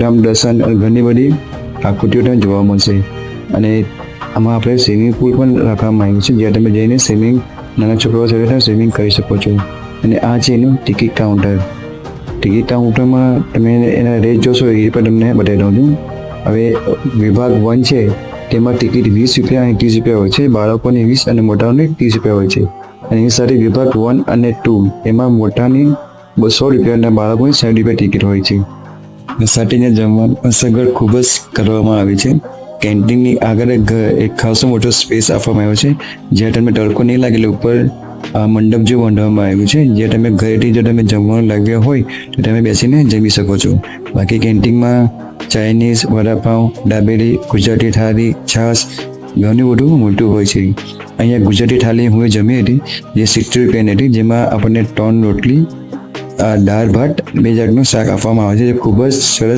ધામ દર્શન ઘણી બધી આકૃતિઓ ત્યાં જોવા મળશે. અને આમાં આપણે સ્વિમિંગ પુલ પણ રાખવામાં આવ્યું છે, જ્યાં તમે જઈને નાના છોકરાઓ સાથે ત્યાં સ્વિમિંગ કરી શકો છો. અને આ છે એનું ટિકિટ કાઉન્ટર. ટિકિટ કાઉન્ટરમાં તમે એના રેટ જોશો એ પણ તમને બતાવી દઉં છું. હવે વિભાગ 1 છે તેમાં ટિકિટ 20 રૂપિયા અને 30 રૂપિયા હોય છે. બાળકોની 20 અને મોટાઓની 30 રૂપિયા હોય છે. અને એની સાથે વિભાગ 1 અને 2 એમાં મોટાની 200 રૂપિયા અને બાળકોની 60 રૂપિયા ટિકિટ હોય છે. સાથેને જમવાની સગવડ ખૂબ જ કરવામાં આવી છે. કેન્ટીનની આગળ એક ખાસો મોટો સ્પેસ આપવામાં આવ્યો છે, જ્યાં તમે તડકો નહીં લાગે એટલે ઉપર મંડપ જેવું બાંધવામાં આવ્યું છે, જ્યાં તમે ઘરેથી જો તમે જમવાનું લાવ્યા હોય તો તમે બેસીને જમી શકો છો. બાકી કેન્ટીનમાં ચાઇનીઝ, વડાપાઉં, દાબેલી, ગુજરાતી થાળી, છાશ ઘણું બધું મોટું હોય છે. અહીંયા ગુજરાતી થાળી હું જમી હતી, જે 60 રૂપિયાની હતી, જેમાં આપણને 3 રોટલી, દાળ ભાત, 2 જાતનું શાક આપવામાં આવે છે, જે ખૂબ જ સરસ